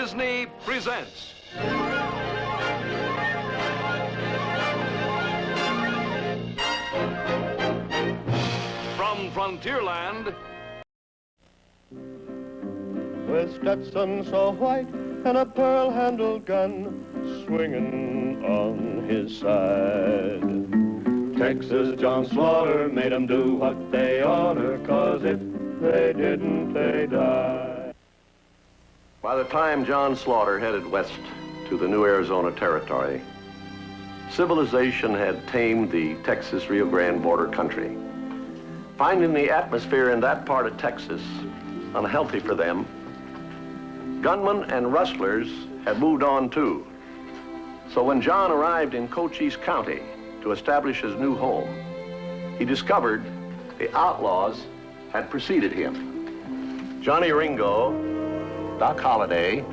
Disney presents. From Frontierland. With Stetson so white and a pearl-handled gun swinging on his side. Texas John Slaughter made 'em do what they oughter, 'cause if they didn't, they die. By the time John Slaughter headed west to the new Arizona territory, civilization had tamed the Texas-Rio Grande border country. Finding the atmosphere in that part of Texas unhealthy for them, gunmen and rustlers had moved on too. So when John arrived in Cochise County to establish his new home, he discovered the outlaws had preceded him. Johnny Ringo, Doc Holliday,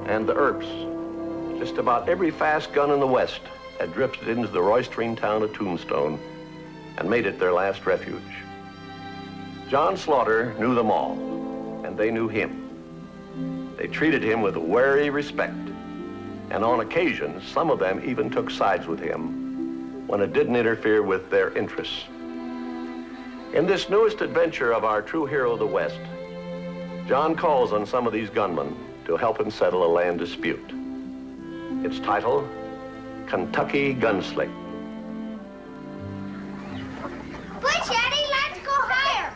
and the erupts, just about every fast gun in the West, had drifted into the roistering town of Tombstone and made it their last refuge. John Slaughter knew them all, and they knew him. They treated him with wary respect, and on occasion, some of them even took sides with him when it didn't interfere with their interests. In this newest adventure of our true hero of the West, John calls on some of these gunmen to help him settle a land dispute. Its title, Kentucky Gunslick. Push, Eddie, let's go higher.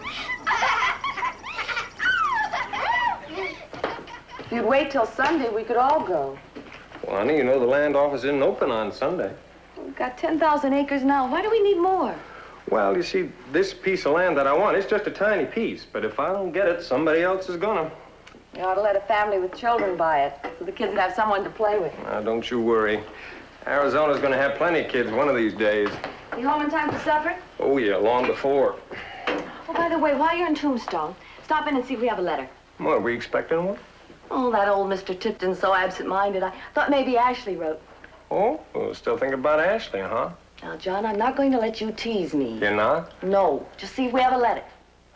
If you'd wait till Sunday, we could all go. Well, honey, you know the land office isn't open on Sunday. We've got 10,000 acres now. Why do we need more? Well, you see, this piece of land that I want, it's just a tiny piece. But if I don't get it, somebody else is gonna. You ought to let a family with children buy it, so the kids would have someone to play with. Now, don't you worry. Arizona's gonna have plenty of kids one of these days. You home in time for supper? Oh, yeah, long before. Oh, by the way, while you're in Tombstone, stop in and see if we have a letter. What, are we expecting one? Oh, that old Mr. Tipton's so absent-minded. I thought maybe Ashley wrote. Oh, well, still thinking about Ashley, huh? Now, John, I'm not going to let you tease me. You're not? No. Just see if we have a letter.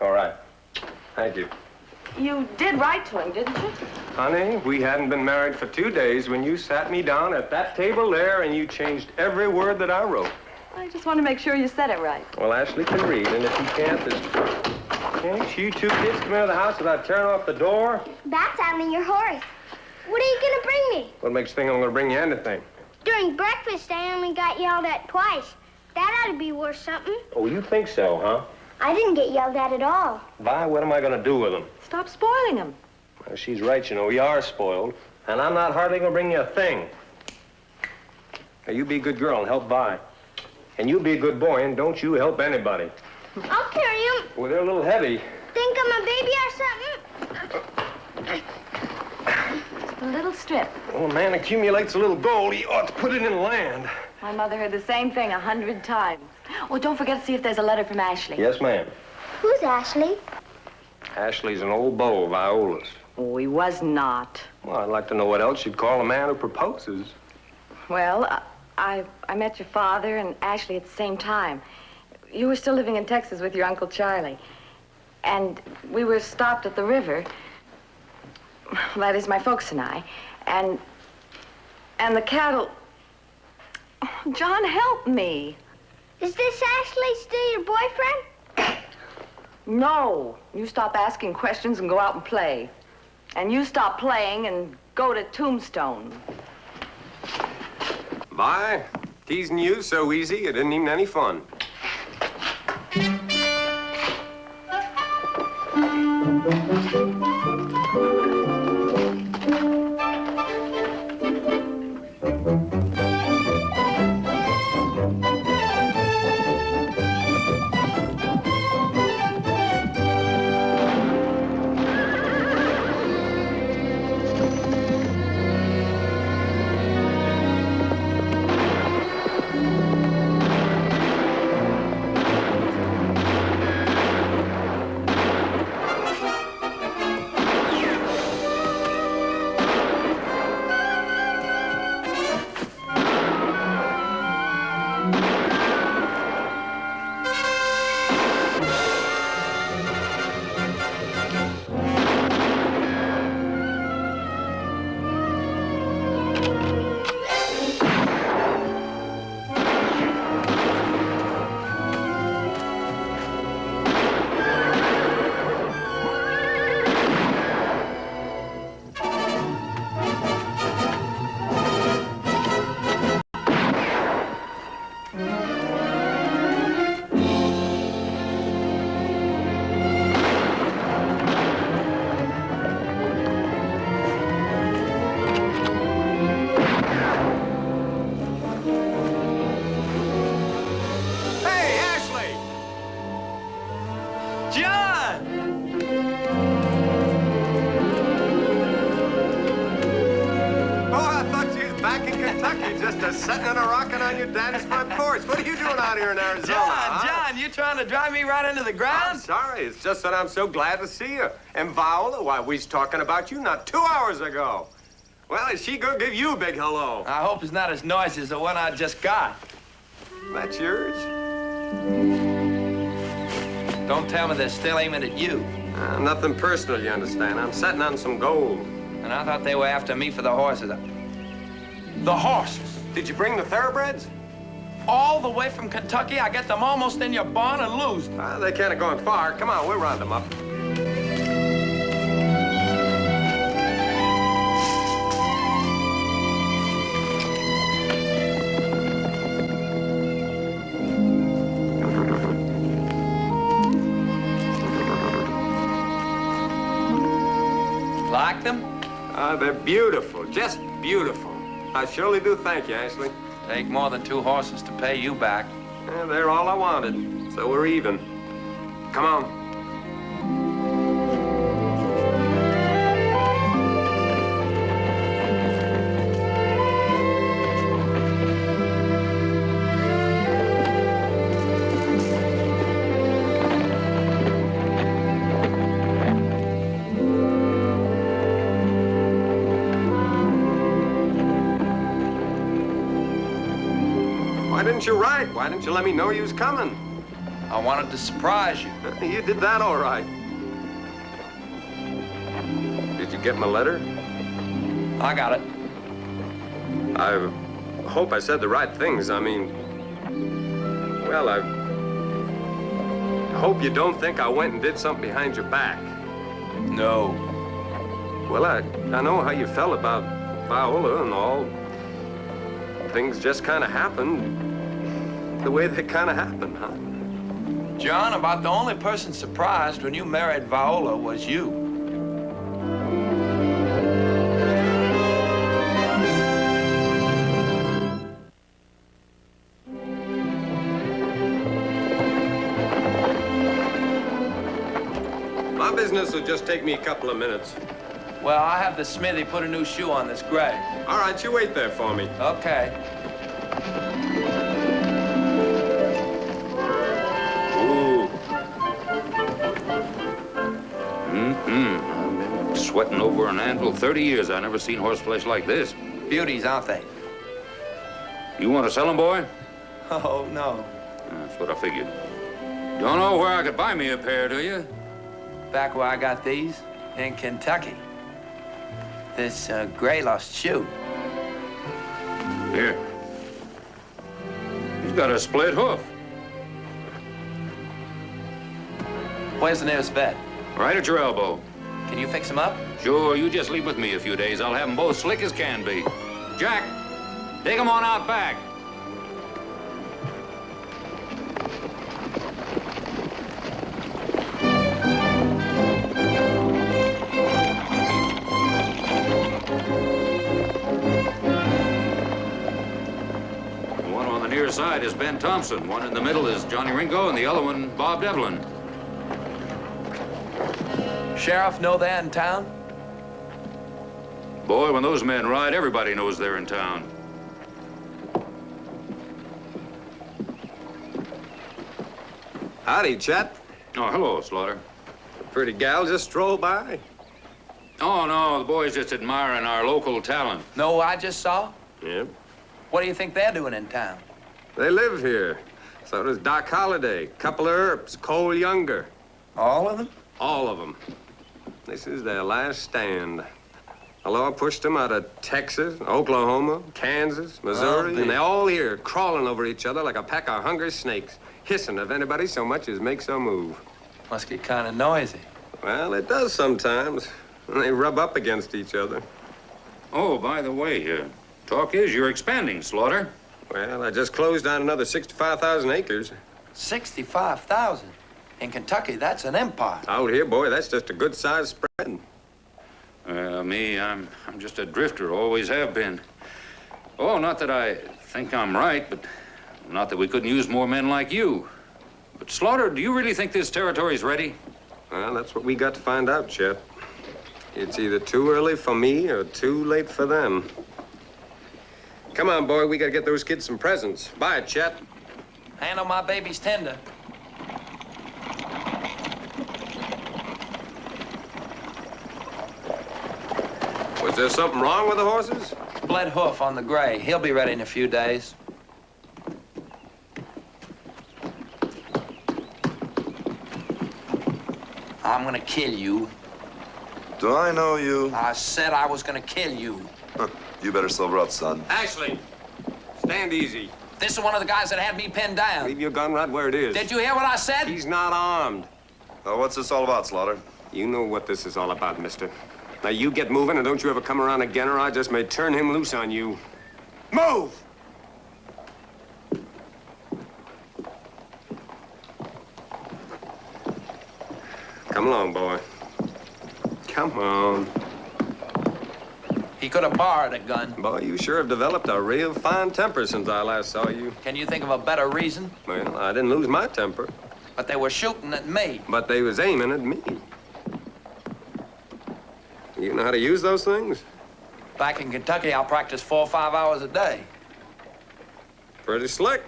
All right. Thank you. You did write to him, didn't you? Honey, we hadn't been married for 2 days when you sat me down at that table there and you changed every word that I wrote. I just want to make sure you said it right. Well, Ashley can read, and if he can't, can't you two kids come into the house without tearing off the door? That's on your horse. What are you gonna bring me? What makes you think I'm gonna bring you anything? During breakfast, I only got yelled at twice. That ought to be worth something. Oh, you think so, huh? I didn't get yelled at all. Vi, what am I gonna do with them? Stop spoiling him. Well, she's right, you know, we are spoiled, and I'm not hardly gonna bring you a thing. Now, you be a good girl and help Vi. And you be a good boy, and don't you help anybody. I'll carry him. Well, they're a little heavy. Think I'm a baby or something? Just a little strip. When a man accumulates a little gold, he ought to put it in land. My mother heard the same thing 100 times. Oh, don't forget to see if there's a letter from Ashley. Yes, ma'am. Who's Ashley? Ashley's an old beau of Viola's. Oh, he was not. Well, I'd like to know what else you'd call a man who proposes. Well, I met your father and Ashley at the same time. You were still living in Texas with your Uncle Charlie. And we were stopped at the river. That is, my folks and I. And the cattle... Oh, John, help me. Is this Ashley still your boyfriend? No. You stop asking questions and go out and play. And you stop playing and go to Tombstone. Vi, teasing you so easy, it isn't even any fun. just sitting and a-rocking on your daddy's front porch. What are you doing out here in Arizona? John, you trying to drive me right into the ground? I'm sorry. It's just that I'm so glad to see you. And Viola, why, we was talking about you not 2 hours ago. Well, is she gonna give you a big hello? I hope it's not as noisy as the one I just got. That's yours? Don't tell me they're still aiming at you. Nothing personal, you understand. I'm sitting on some gold. And I thought they were after me for the horses. The horses? Did you bring the thoroughbreds? All the way from Kentucky? I get them almost in your barn and lose them. They can't have gone far. Come on, we'll round them up. Like them? They're beautiful, just beautiful. I surely do thank you, Ashley. Take more than 2 horses to pay you back. They're all I wanted, so we're even. Come on. Why didn't you write? Why didn't you let me know you was coming? I wanted to surprise you. You did that all right. Did you get my letter? I got it. I hope I said the right things. I mean, well, I hope you don't think I went and did something behind your back. No. Well, I know how you felt about Viola and all. Things just kind of happened the way they kind of happened, huh? John, about the only person surprised when you married Viola was you. My business will just take me a couple of minutes. Well, I have the smithy put a new shoe on this grave. All right, you wait there for me. Okay. Ooh. I've been sweating over an anvil 30 years. I've never seen horse flesh like this. Beauties, aren't they? You want to sell them, boy? Oh, no. That's what I figured. Don't know where I could buy me a pair, do you? Back where I got these, in Kentucky. This gray lost shoe. Here. He's got a split hoof. Where's the nearest vet? Right at your elbow. Can you fix him up? Sure, you just leave with me a few days. I'll have them both slick as can be. Jack, take them on out back. One on the near side is Ben Thompson. One in the middle is Johnny Ringo, and the other one, Bob Devlin. Sheriff know they're in town? Boy, when those men ride, everybody knows they're in town. Howdy, Chet. Oh, hello, Slaughter. A pretty gal just strolled by. Oh, no, the boy's just admiring our local talent. Know who I just saw? Yep. What do you think they're doing in town? They live here. So does Doc Holliday, couple of erupts, Cole Younger. All of them? All of them. This is their last stand. The law pushed them out of Texas, Oklahoma, Kansas, Missouri, and they're all here crawling over each other like a pack of hungry snakes, hissing if anybody so much as makes a move. Must get kind of noisy. Well, it does sometimes. When they rub up against each other. Oh, by the way, talk is you're expanding, Slaughter. Well, I just closed on another 65,000 acres. 65,000? In Kentucky, that's an empire. Out here, boy, that's just a good-sized spread. Me, I'm just a drifter, always have been. Oh, not that I think I'm right, but not that we couldn't use more men like you. But Slaughter, do you really think this territory's ready? Well, that's what we got to find out, Chet. It's either too early for me or too late for them. Come on, boy, we gotta get those kids some presents. Bye, Chet. Handle my baby's tender. Was there something wrong with the horses? Split hoof on the gray. He'll be ready in a few days. I'm gonna kill you. Do I know you? I said I was gonna kill you. Huh. You better sober up, son. Ashley, stand easy. This is one of the guys that had me pinned down. Leave your gun right where it is. Did you hear what I said? He's not armed. Now, what's this all about, Slaughter? You know what this is all about, mister. Now, you get moving, and don't you ever come around again, or I just may turn him loose on you. Move! Come along, boy. Come on. He could have borrowed a gun. Boy, you sure have developed a real fine temper since I last saw you. Can you think of a better reason? Well, I didn't lose my temper. But they were shooting at me. But they was aiming at me. You know how to use those things? Back in Kentucky, I'll practice 4 or 5 hours a day. Pretty slick.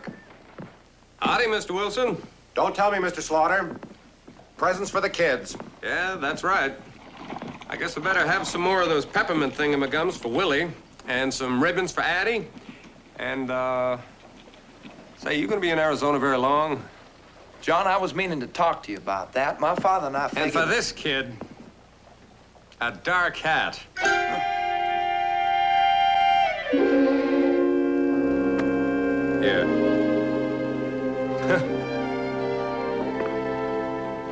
Howdy, Mr. Wilson. Don't tell me, Mr. Slaughter. Presents for the kids. Yeah, that's right. I guess I better have some more of those peppermint thingamagums for Willie, and some ribbons for Addie. And, say, you gonna be in Arizona very long? John, I was meaning to talk to you about that. My father and I figured... And for this kid, a dark hat. Here.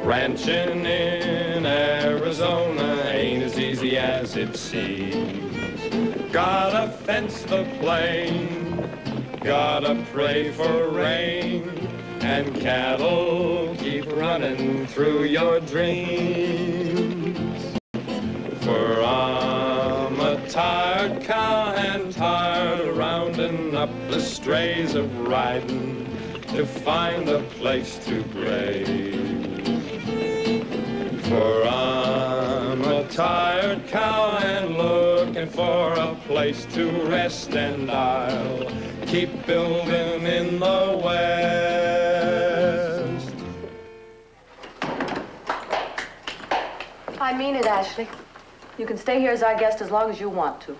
Ranching in Arizona ain't as easy as it seems. Gotta fence the plain, gotta pray for rain, and cattle keep running through your dreams. For I'm a tired cowhand, tired of rounding up the strays of riding to find a place to graze. For I'm a tired cowhand looking for a place to rest, and I'll keep building in the west. I mean it, Ashley. You can stay here as our guest as long as you want to.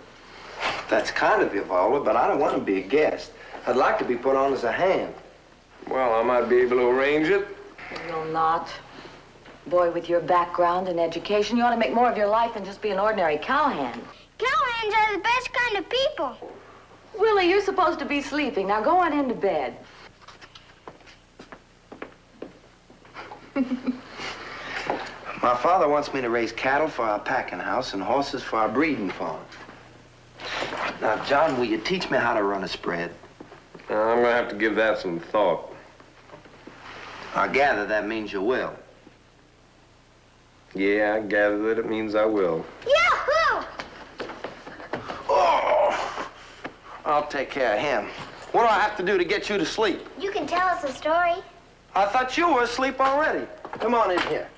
That's kind of you, Viola, but I don't want to be a guest. I'd like to be put on as a hand. Well, I might be able to arrange it. You'll not. Boy, with your background and education, you ought to make more of your life than just be an ordinary cowhand. Cowhands are the best kind of people. Willie, you're supposed to be sleeping. Now go on into bed. My father wants me to raise cattle for our packing house and horses for our breeding farm. Now, John, will you teach me how to run a spread? I'm gonna have to give that some thought. I gather that means you will. Yeah, I gather that it means I will. Yahoo! Oh, I'll take care of him. What do I have to do to get you to sleep? You can tell us a story. I thought you were asleep already. Come on in here.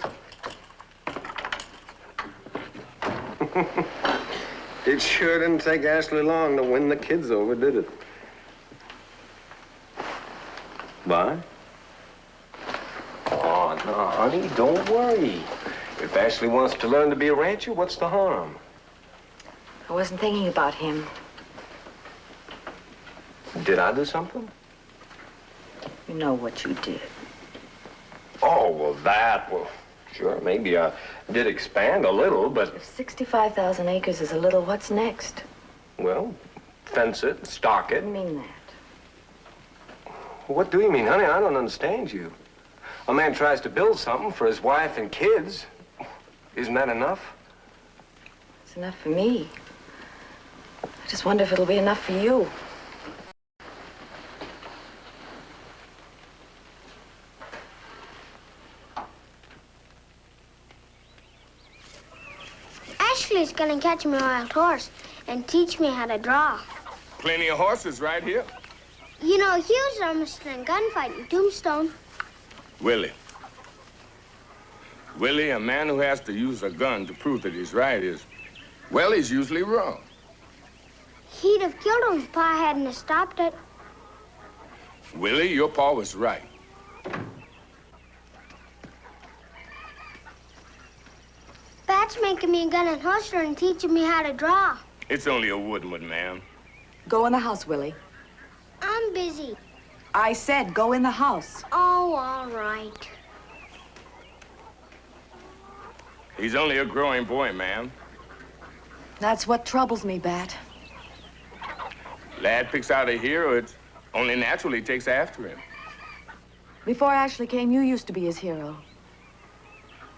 It sure didn't take Ashley long to win the kids over, did it? Bye? Oh, no, honey, don't worry. If Ashley wants to learn to be a rancher, what's the harm? I wasn't thinking about him. Did I do something? You know what you did. Oh, well, sure, maybe I did expand a little, but... If 65,000 acres is a little, what's next? Well, fence it, stock I it. didn't mean that. What do you mean, honey? I don't understand you. A man tries to build something for his wife and kids. Isn't that enough? It's enough for me. I just wonder if it'll be enough for you. Ashley's gonna catch me a wild horse and teach me how to draw. Plenty of horses right here. You know, Hugh's almost in a gunfight in Tombstone. Willie. Willie, a man who has to use a gun to prove that he's right is, well, he's usually wrong. He'd have killed him if Pa hadn't have stopped it. Willie, your pa was right. Pat's making me a gun and holster and teaching me how to draw. It's only a wooden one, ma'am. Go in the house, Willie. I'm busy. I said go in the house. Oh, all right. He's only a growing boy, ma'am. That's what troubles me, Bat. Lad picks out a hero, it's only natural he takes after him. Before Ashley came, you used to be his hero.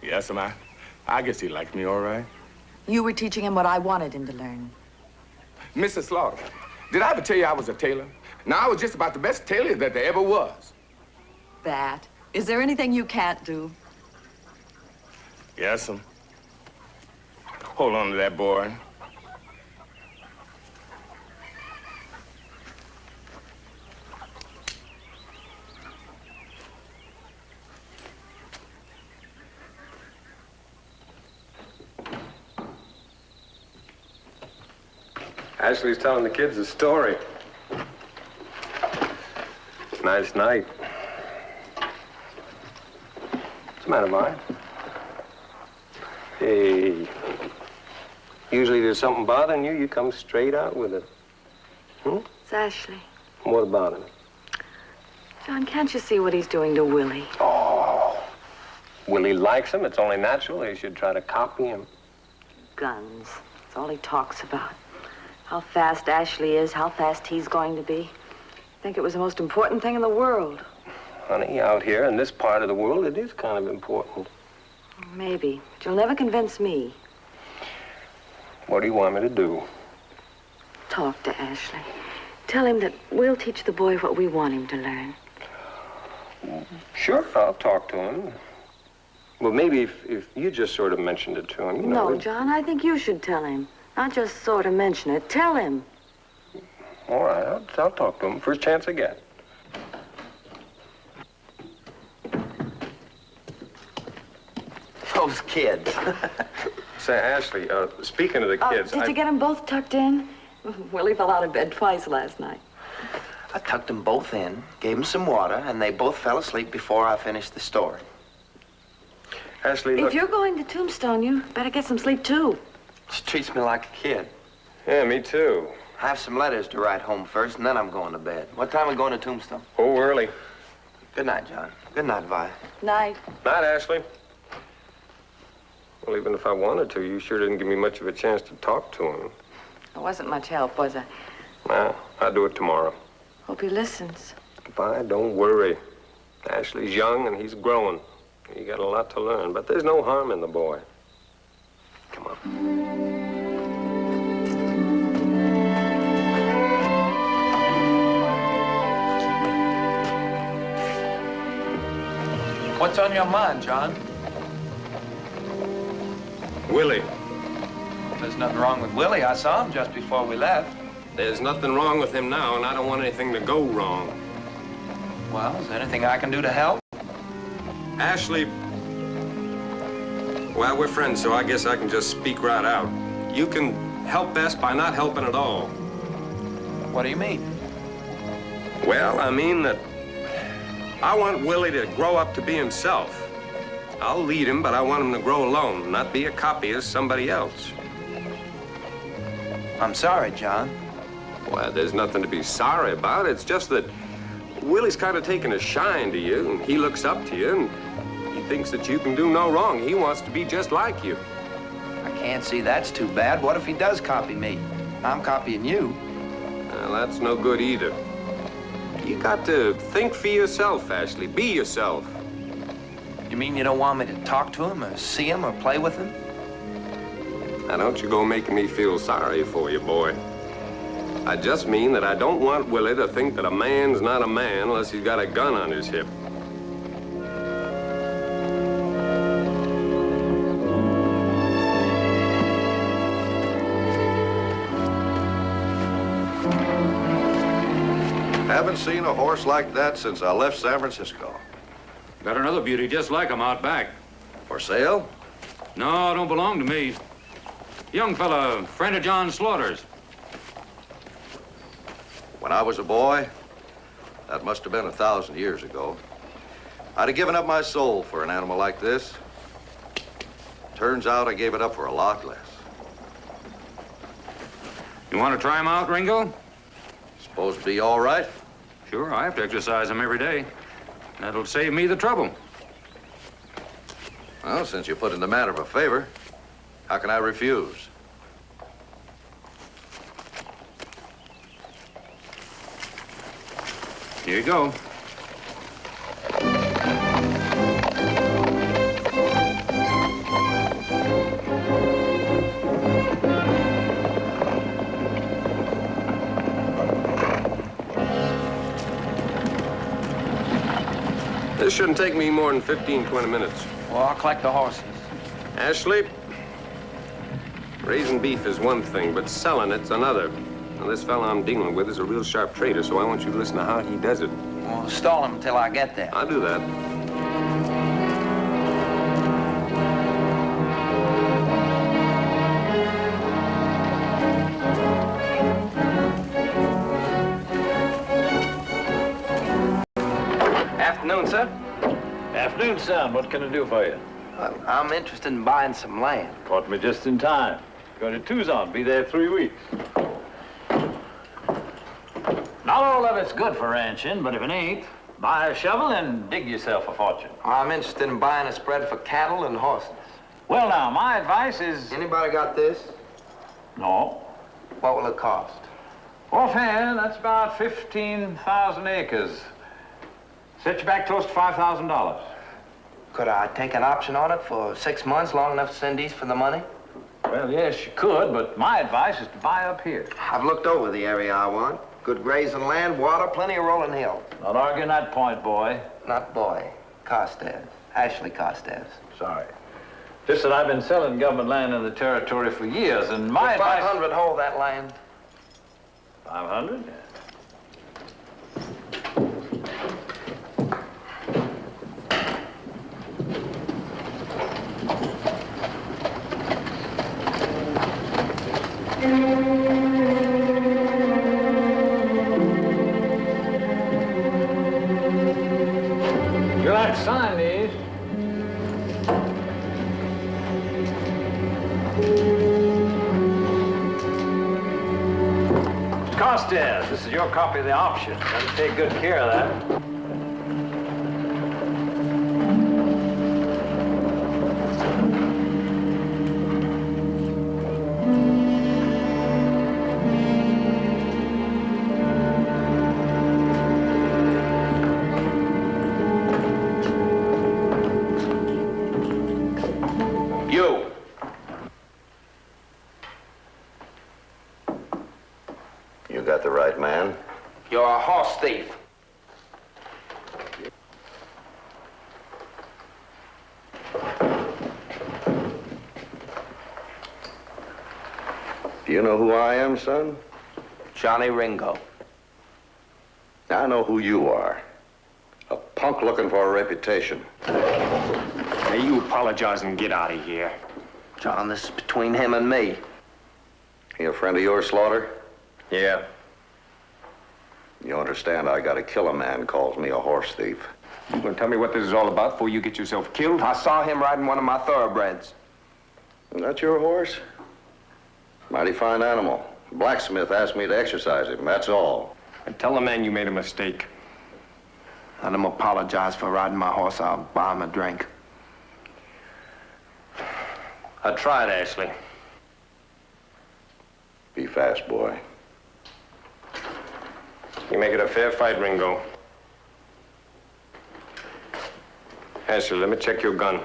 Yes, ma'am. I guess he liked me all right. You were teaching him what I wanted him to learn. Mrs. Slaughter, did I ever tell you I was a tailor? Now, I was just about the best tailor that there ever was. Bat, is there anything you can't do? Yes, ma'am. Hold on to that, boy. Ashley's telling the kids a story. Nice night. What's the matter, Vi? Hey. Usually there's something bothering you, you come straight out with it. It's Ashley. What about him? John, can't you see what he's doing to Willie? Oh. Willie likes him. It's only natural he should try to copy him. Guns. That's all he talks about. How fast Ashley is, how fast he's going to be. I think it was the most important thing in the world. Honey, out here in this part of the world, it is kind of important. Maybe, but you'll never convince me. What do you want me to do? Talk to Ashley. Tell him that we'll teach the boy what we want him to learn. Sure, I'll talk to him. Well, maybe if you just sort of mentioned it to him, you know. No, John, I think you should tell him. Not just sort of mention it. Tell him. All right, I'll talk to him first chance I get. Those kids. Say, Ashley, speaking of the kids, Did you get them both tucked in? Willie fell out of bed twice last night. I tucked them both in, gave them some water, and they both fell asleep before I finished the story. Ashley, look. If you're going to Tombstone, you better get some sleep, too. She treats me like a kid. Yeah, me too. I have some letters to write home first, and then I'm going to bed. What time are we going to Tombstone? Oh, early. Good night, John. Good night, Vi. Night. Night, Ashley. Well, even if I wanted to, you sure didn't give me much of a chance to talk to him. It wasn't much help, was it? Well, I'll do it tomorrow. Hope he listens. Vi, don't worry. Ashley's young and he's growing. You got a lot to learn, but there's no harm in the boy. Come on. What's on your mind, John? Willie. There's nothing wrong with Willie. I saw him just before we left. There's nothing wrong with him now, and I don't want anything to go wrong. Well, is there anything I can do to help? Ashley, well, we're friends, so I guess I can just speak right out. You can help best by not helping at all. What do you mean? Well, I mean that I want Willie to grow up to be himself. I'll lead him, but I want him to grow alone, not be a copy of somebody else. I'm sorry, John. Well, there's nothing to be sorry about. It's just that Willie's kind of taken a shine to you, and he looks up to you, and he thinks that you can do no wrong. He wants to be just like you. I can't see that's too bad. What if he does copy me? I'm copying you. Well, that's no good either. You got to think for yourself, Ashley. Be yourself. You mean you don't want me to talk to him or see him or play with him? Now, don't you go making me feel sorry for you, boy. I just mean that I don't want Willie to think that a man's not a man unless he's got a gun on his hip. Haven't seen a horse like that since I left San Francisco. Got another beauty just like him out back. For sale? No, don't belong to me. Young fella, friend of John Slaughter's. When I was a boy, that must have been 1,000 years ago, I'd have given up my soul for an animal like this. Turns out I gave it up for a lot less. You want to try him out, Ringo? Supposed to be all right? Sure, I have to exercise him every day. That'll save me the trouble. Well, since you put in the man of a favor, how can I refuse? Here you go. This shouldn't take me more than 15, 20 minutes. Well, I'll collect the horses. Ashley, raising beef is one thing, but selling it's another. Now, this fella I'm dealing with is a real sharp trader, so I want you to listen to how he does it. Well, stall him until I get there. I'll do that. Afternoon, sir. Afternoon, son. What can I do for you? I'm interested in buying some land. Caught me just in time. Going to Tucson. Be there 3 weeks. Not all of it's good for ranching, but if it ain't, buy a shovel and dig yourself a fortune. I'm interested in buying a spread for cattle and horses. Well, now, my advice is... Anybody got this? No. What will it cost? Offhand, that's about 15,000 acres. Set you back close to $5,000. Could I take an option on it for 6 months, long enough to send east for the money? Well, yes, you could, but my advice is to buy up here. I've looked over the area I want. Good grazing land, water, plenty of rolling hills. Not arguing that point, boy. Not boy. Costes. Ashley Costes. Sorry. Just that I've been selling government land in the territory for years, and my Will advice... 500 hold that land? 500? You'll have to sign these. Costes, this is your copy of the option. Gotta take good care of that. You got the right man. You're a horse thief. Do you know who I am, son? Johnny Ringo. I know who you are. A punk looking for a reputation. Now, you apologize and get out of here. John, this is between him and me. He a friend of yours, Slaughter? Yeah. You understand I gotta kill a man calls me a horse thief. You gonna tell me what this is all about before you get yourself killed? I saw him riding one of my thoroughbreds. That your horse? Mighty fine animal. Blacksmith asked me to exercise him, that's all. And tell the man you made a mistake. Let him apologize for riding my horse. I'll buy him a drink. I tried, Ashley. Be fast, boy. You make it a fair fight, Ringo. Ashley, let me check your gun.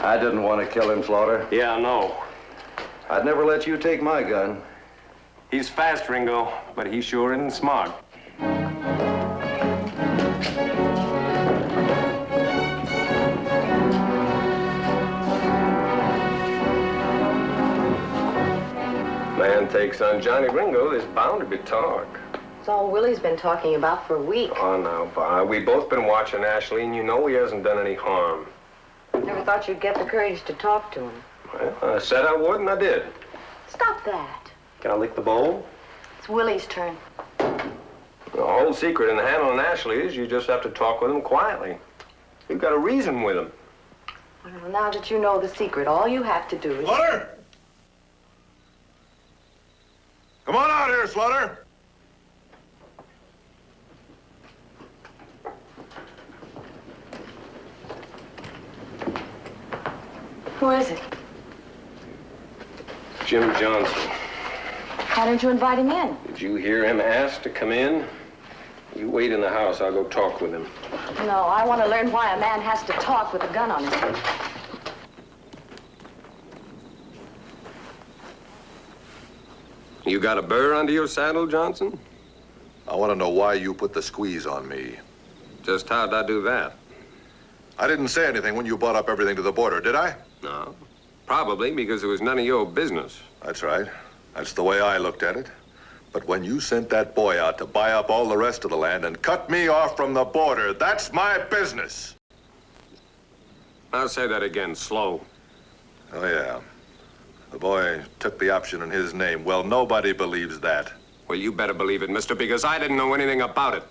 I didn't want to kill him, Slaughter. Yeah, I know. I'd never let you take my gun. He's fast, Ringo, but he sure isn't smart. Man takes on Johnny Ringo, there's bound to be talk. It's all Willie's been talking about for a week. Oh, now, Bob, we've both been watching Ashley, and you know he hasn't done any harm. Never thought you'd get the courage to talk to him. Well, I said I would, and I did. Stop that. Can I lick the bowl? It's Willie's turn. The whole secret in handling Ashley is you just have to talk with him quietly. You've got to reason with him. Well, now that you know the secret, all you have to do is... Slaughter! Come on out here, Slaughter! Who is it? Jim Johnson. Why didn't you invite him in? Did you hear him ask to come in? You wait in the house. I'll go talk with him. No, I want to learn why a man has to talk with a gun on his head. You got a burr under your saddle, Johnson? I want to know why you put the squeeze on me. Just how'd I do that? I didn't say anything when you brought up everything to the border, did I? No. Probably because it was none of your business. That's right. That's the way I looked at it. But when you sent that boy out to buy up all the rest of the land and cut me off from the border, that's my business. I'll say that again, slow. Oh, yeah. The boy took the option in his name. Well, nobody believes that. Well, you better believe it, mister, because I didn't know anything about it.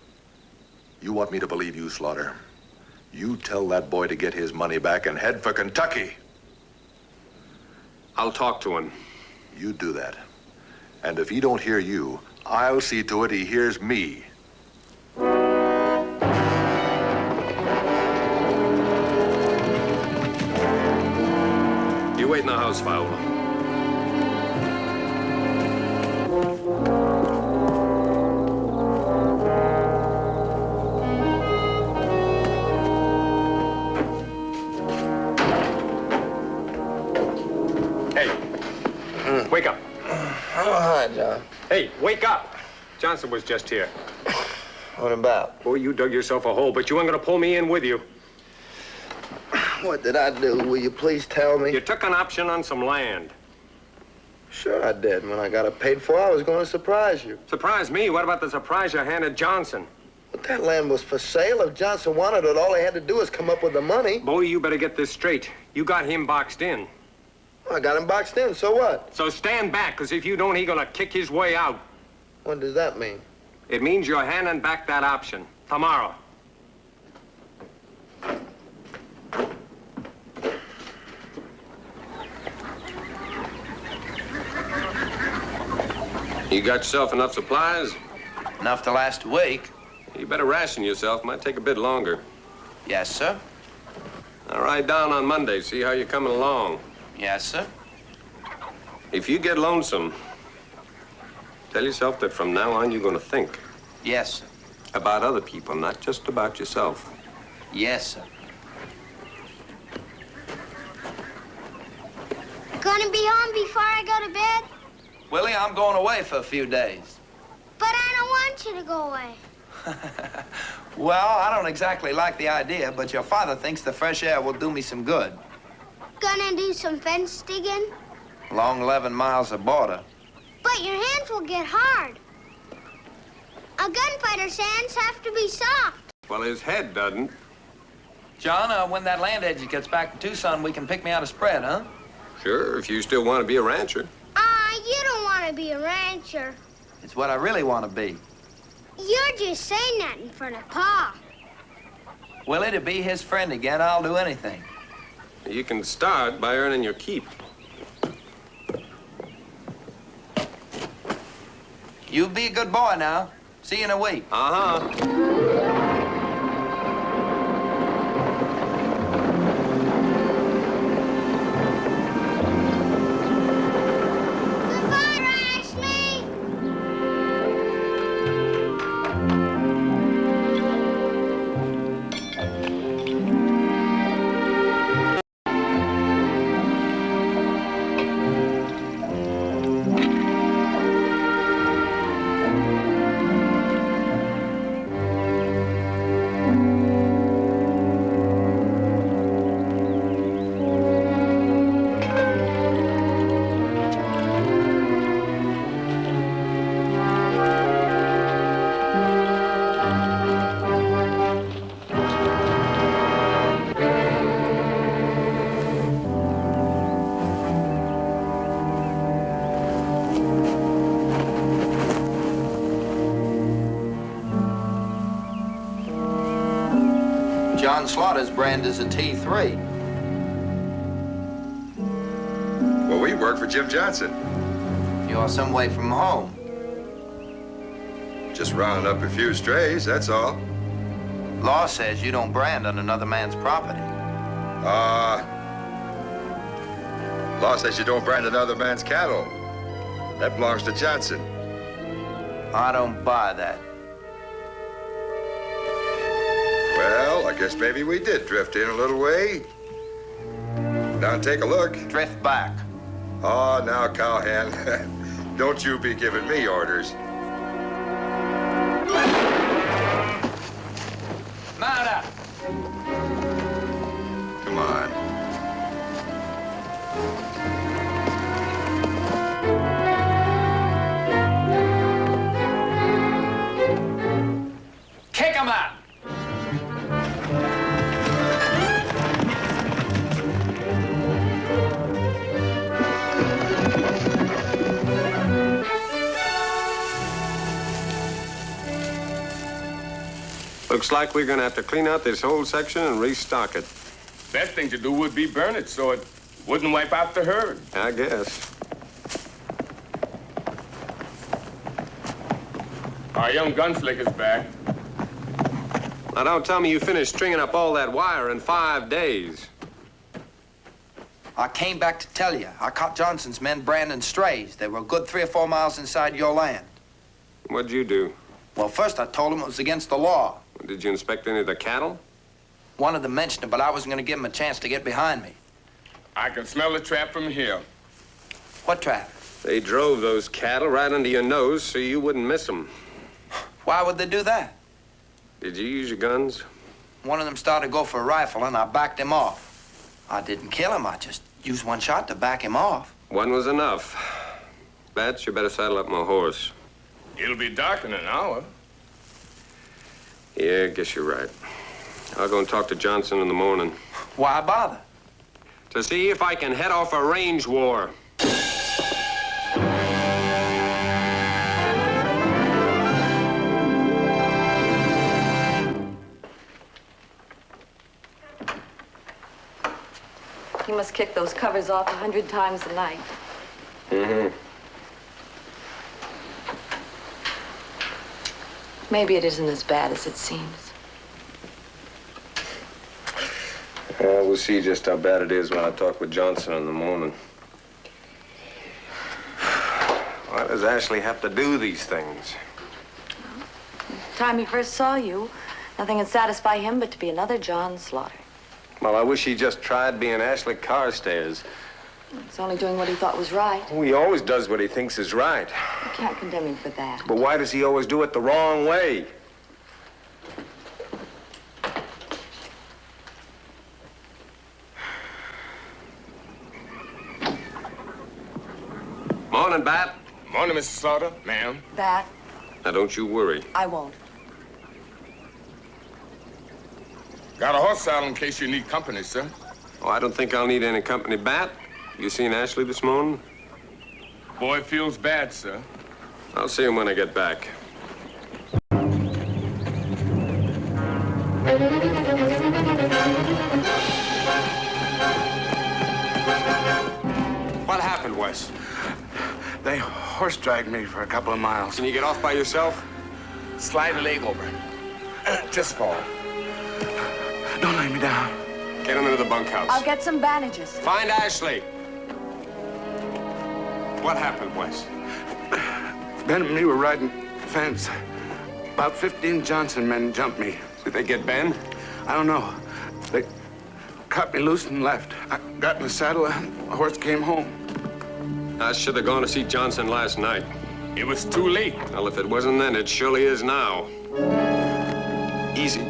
You want me to believe you, Slaughter? You tell that boy to get his money back and head for Kentucky. I'll talk to him. You do that. And if he don't hear you, I'll see to it he hears me. You wait in the house, Viola. Wake up. Oh, hi, John. Hey, wake up. Johnson was just here. What about? Boy, you dug yourself a hole, but you ain't gonna pull me in with you. What did I do? Will you please tell me? You took an option on some land. Sure I did. When I got it paid for, I was going to surprise you. Surprise me? What about the surprise you handed Johnson? But that land was for sale. If Johnson wanted it, all he had to do was come up with the money. Boy, you better get this straight. You got him boxed in. I got him boxed in, so what? So stand back, because if you don't, he's gonna kick his way out. What does that mean? It means you're handing back that option. Tomorrow. You got yourself enough supplies? Enough to last a week. You better ration yourself. Might take a bit longer. Yes, sir. I'll ride down on Monday, see how you're coming along. Yes, sir. If you get lonesome, tell yourself that from now on you're going to think. Yes, sir. About other people, not just about yourself. Yes, sir. Gonna be home before I go to bed? Willie, I'm going away for a few days. But I don't want you to go away. Well, I don't exactly like the idea, but your father thinks the fresh air will do me some good. Gonna do some fence digging? Long 11 miles of border. But your hands will get hard. A gunfighter's hands have to be soft. Well, his head doesn't. John, when that land agent gets back to Tucson, we can pick me out a spread, huh? Sure, if you still want to be a rancher. You don't want to be a rancher. It's what I really want to be. You're just saying that in front of Pa. Willie, to be his friend again, I'll do anything. You can start by earning your keep. You be a good boy now. See you in a week. Uh-huh. John Slaughter's brand is a T3. Well, we work for Jim Johnson. You're some way from home. Just rounding up a few strays, that's all. Law says you don't brand on another man's property. Law says you don't brand another man's cattle. That belongs to Johnson. I don't buy that. Well, I guess maybe we did drift in a little way. Now take a look. Drift back. Oh, now, cowhand, don't you be giving me orders. Mount up. Come on. Kick him out. Looks like we're gonna have to clean out this whole section and restock it. Best thing to do would be burn it so it wouldn't wipe out the herd. I guess. Our young Gunslick is back. Now, don't tell me you finished stringing up all that wire in 5 days. I came back to tell you. I caught Johnson's men branding strays. They were a good 3 or 4 miles inside your land. What'd you do? Well, first I told them it was against the law. Did you inspect any of the cattle? One of them mentioned it, but I wasn't going to give him a chance to get behind me. I can smell the trap from here. What trap? They drove those cattle right under your nose so you wouldn't miss them. Why would they do that? Did you use your guns? One of them started to go for a rifle, and I backed him off. I didn't kill him. I just used one shot to back him off. One was enough. Bats, you better saddle up my horse. It'll be dark in an hour. Yeah, I guess you're right. I'll go and talk to Johnson in the morning. Why bother? To see if I can head off a range war. You must kick those covers off 100 times a night. Mm-hmm. Maybe it isn't as bad as it seems. We'll see just how bad it is when I talk with Johnson in the morning. Why does Ashley have to do these things? The time he first saw you, nothing would satisfy him but to be another John Slaughter. Well, I wish he just tried being Ashley Carstairs. He's only doing what he thought was right. Oh, he always does what he thinks is right. You can't condemn him for that. But why does he always do it the wrong way? Morning, Bat. Morning, Mr. Slaughter. Ma'am. Bat, Now, don't you worry. I won't. Got a horse saddle in case you need company, sir. Oh, I don't think I'll need any company, Bat. You seen Ashley this morning? Boy feels bad, sir. I'll see him when I get back. What happened, Wes? They horse dragged me for a couple of miles. Can you get off by yourself? Slide a leg over. Just fall. Don't lay me down. Get him into the bunkhouse. I'll get some bandages. Find Ashley. What happened, Wes? Ben and me were riding the fence. About 15 Johnson men jumped me. Did they get Ben? I don't know. They cut me loose and left. I got in the saddle and the horse came home. I should have gone to see Johnson last night. It was too late. Well, if it wasn't then, it surely is now. Easy.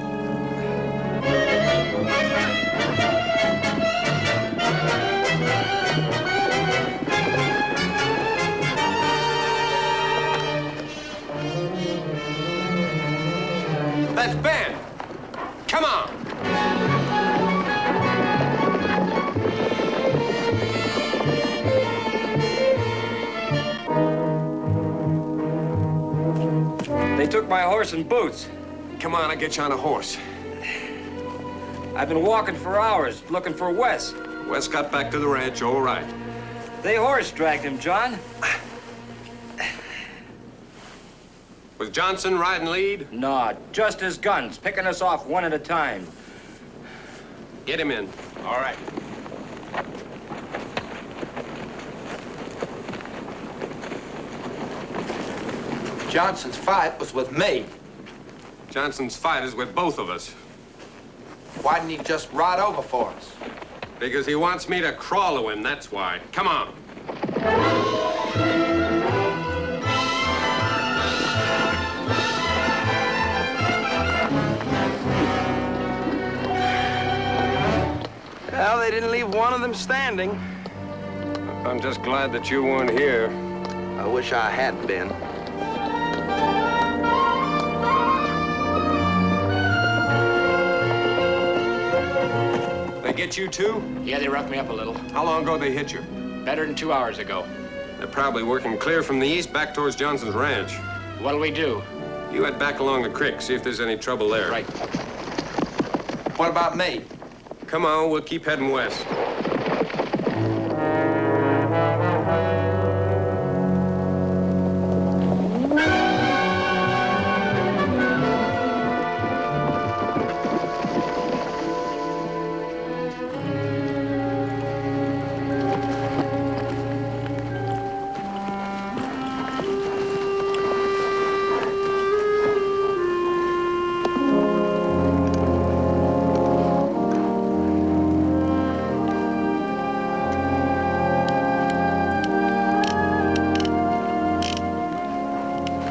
That's Ben. Come on. They took my horse and boots. Come on, I'll get you on a horse. I've been walking for hours, looking for Wes. Wes got back to the ranch all right. They horse dragged him, John. Was Johnson riding lead? No, just his guns, picking us off one at a time. Get him in. All right. Johnson's fight was with me. Johnson's fight is with both of us. Why didn't he just ride over for us? Because he wants me to crawl to him, that's why. Come on. Well, they didn't leave one of them standing. I'm just glad that you weren't here. I wish I had been. They get you too? Yeah, they roughed me up a little. How long ago they hit you? Better than 2 hours ago. They're probably working clear from the east back towards Johnson's ranch. What'll we do? You head back along the creek, see if there's any trouble there. Right. What about me? Come on, we'll keep heading west.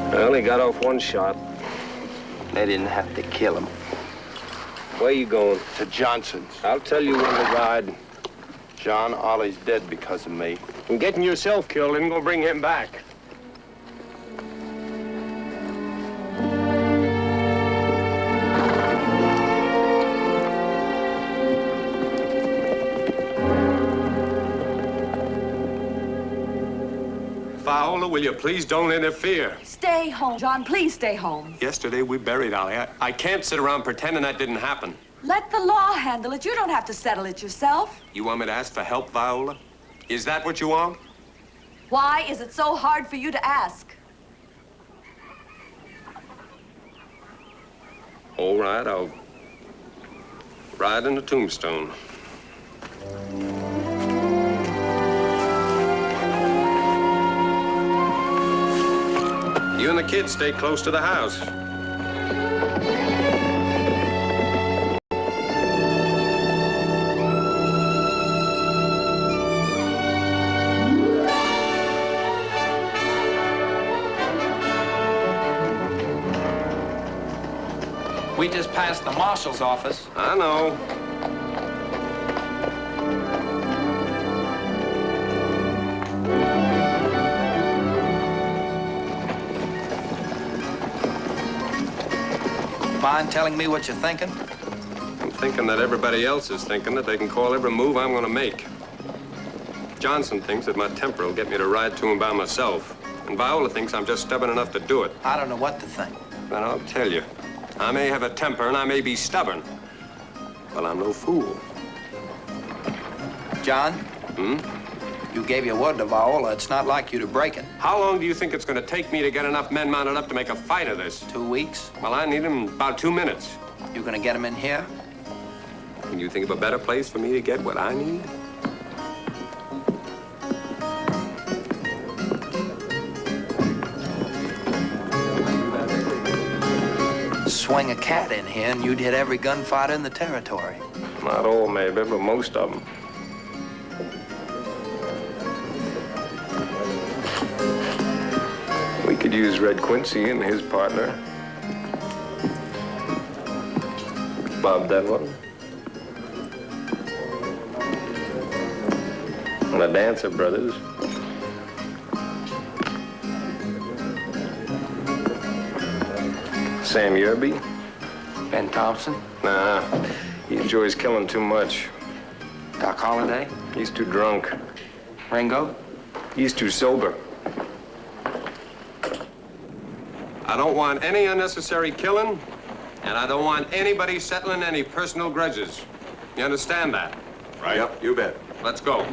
Well, he got off one shot. They didn't have to kill him. Where you going? To Johnson's. I'll tell you when to ride. John Ollie's dead because of me. And getting yourself killed isn't gonna bring him back. Viola, will you please don't interfere? Stay home, John. Please stay home. Yesterday we buried Ollie. I can't sit around pretending that didn't happen. Let the law handle it. You don't have to settle it yourself. You want me to ask for help, Viola? Is that what you want? Why is it so hard for you to ask? All right, I'll ride in the Tombstone. You and the kids stay close to the house. We just passed the marshal's office. I know. Mind telling me what you're thinking? I'm thinking that everybody else is thinking that they can call every move I'm gonna make. Johnson thinks that my temper will get me to ride to him by myself. And Viola thinks I'm just stubborn enough to do it. I don't know what to think. Then I'll tell you. I may have a temper and I may be stubborn, but I'm no fool. John? You gave your word to Viola. It's not like you to break it. How long do you think it's going to take me to get enough men mounted up to make a fight of this? 2 weeks. Well, I need them in about 2 minutes. You gonna get them in here? Can you think of a better place for me to get what I need? Swing a cat in here and you'd hit every gunfighter in the territory. Not all, maybe, but most of them. We could use Red Quincy and his partner. Bob Denwell. And the Dancer brothers. Sam Yerby. Ben Thompson. Nah, he enjoys killing too much. Doc Holliday. He's too drunk. Ringo. He's too sober. I don't want any unnecessary killing, and I don't want anybody settling any personal grudges. You understand that? Right. Yep, you bet. Let's go.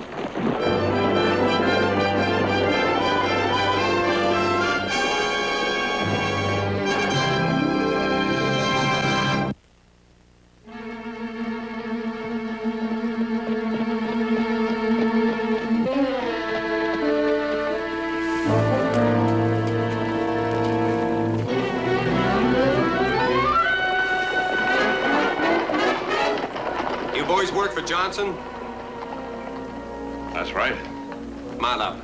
You boys work for Johnson? That's right. Mount up.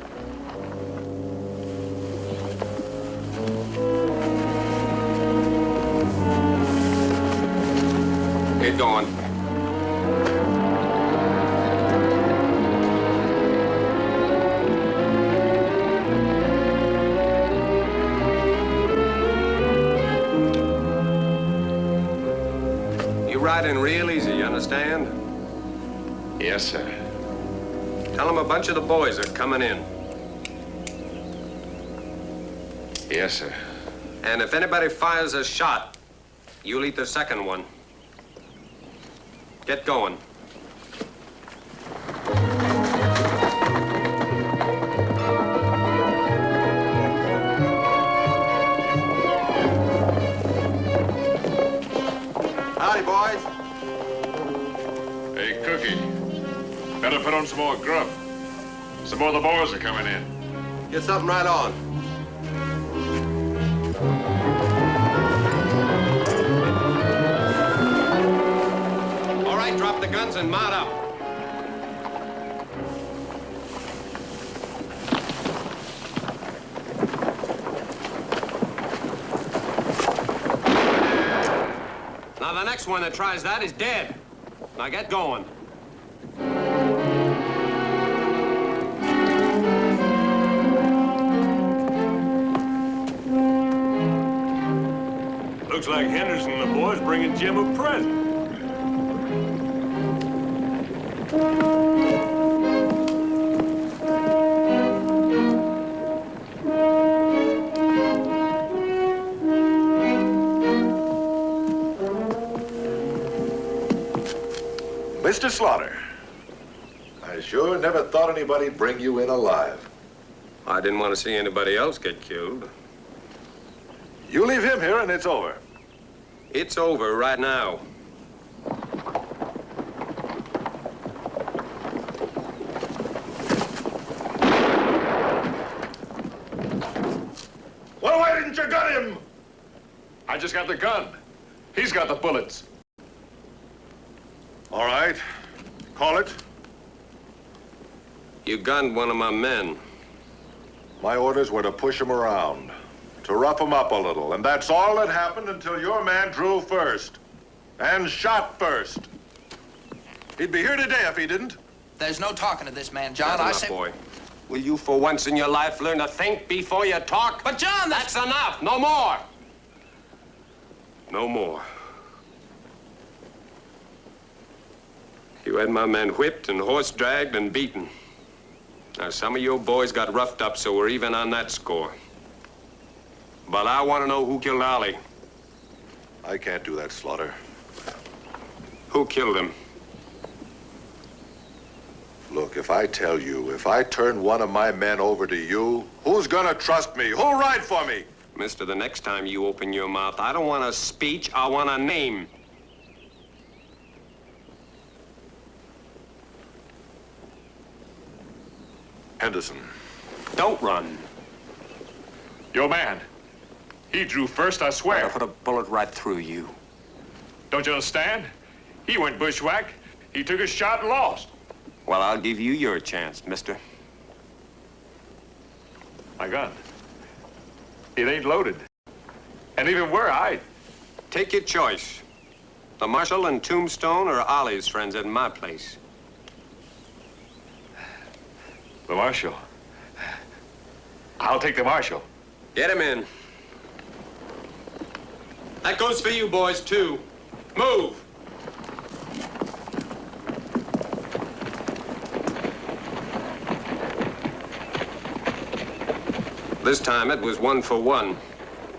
Get going. You riding real easy, you understand? Yes, sir. Tell them a bunch of the boys are coming in. Yes, sir. And if anybody fires a shot, you'll eat the second one. Get going. Howdy, boys. Hey, Cookie. Better put on some more grub. Some more of the boys are coming in. Get something right on. All right, drop the guns and mount up. Now, the next one that tries that is dead. Now, get going. Looks like Henderson and the boys bringing Jim a present. Mr. Slaughter, I sure never thought anybody'd bring you in alive. I didn't want to see anybody else get killed. You leave him here and it's over. It's over right now. Well, why didn't you gun him? I just got the gun. He's got the bullets. All right. Call it. You gunned one of my men. My orders were to push him around, to rough him up a little, and that's all that happened until your man drew first and shot first. He'd be here today if he didn't. There's no talking to this man, John. That's enough, boy. Will you, for once in your life, learn to think before you talk? But, John, that's enough. No more. No more. You had my men whipped and horse-dragged and beaten. Now, some of your boys got roughed up, so we're even on that score. But I want to know who killed Ollie. I can't do that, Slaughter. Who killed him? Look, if I tell you, if I turn one of my men over to you, who's gonna trust me? Who'll ride for me? Mister, the next time you open your mouth, I don't want a speech, I want a name. Henderson. Don't run. Your man. He drew first, I swear. I'll put a bullet right through you. Don't you understand? He went bushwhack. He took a shot and lost. Well, I'll give you your chance, mister. My gun. It ain't loaded. And even were I. Take your choice. The Marshal and Tombstone or Ollie's friends at my place. The Marshal. I'll take the Marshal. Get him in. That goes for you boys, too. Move! This time it was 1 for 1.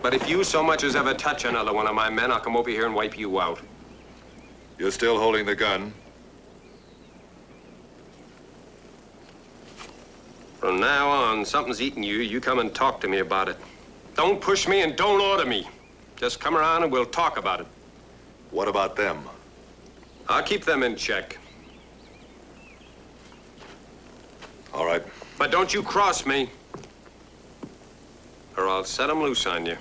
But if you so much as ever touch another one of my men, I'll come over here and wipe you out. You're still holding the gun? From now on, something's eating you. You come and talk to me about it. Don't push me and don't order me. Just come around and we'll talk about it. What about them? I'll keep them in check. All right. But don't you cross me, or I'll set them loose on you.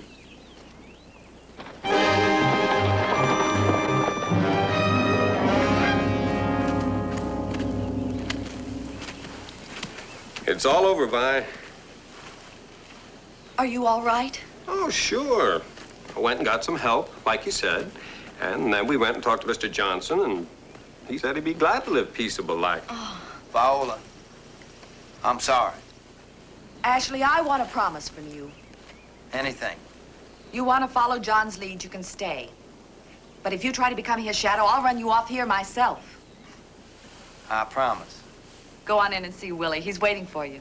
It's all over, Vi. Are you all right? Oh, sure. I went and got some help, like you said. And then we went and talked to Mr. Johnson, and he said he'd be glad to live peaceable like. Oh. Viola, I'm sorry. Ashley, I want a promise from you. Anything. You want to follow John's lead, you can stay. But if you try to become his shadow, I'll run you off here myself. I promise. Go on in and see Willie. He's waiting for you.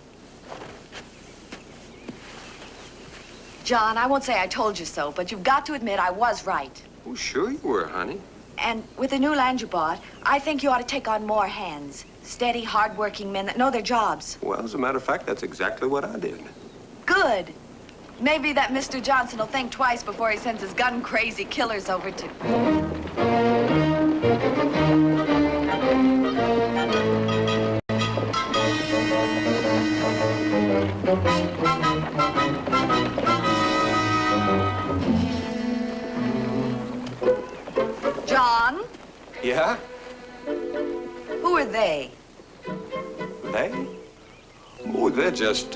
John, I won't say I told you so, but you've got to admit I was right. Oh, sure you were, honey. And with the new land you bought, I think you ought to take on more hands. Steady, hard-working men that know their jobs. Well, as a matter of fact, that's exactly what I did. Good. Maybe that Mr. Johnson will think twice before he sends his gun-crazy killers over to... John? Yeah? Who are they? They? Oh, they're just,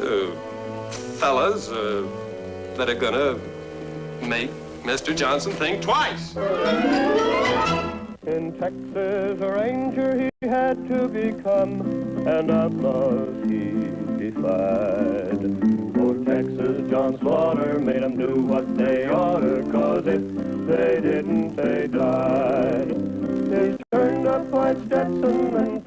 fellas, that are gonna make Mr. Johnson think twice. In Texas, a ranger he had to become, and outlaws he defied. For Texas, John Slaughter made 'em do what they oughter, 'cause if they didn't, they died. His turned-up white Stetson and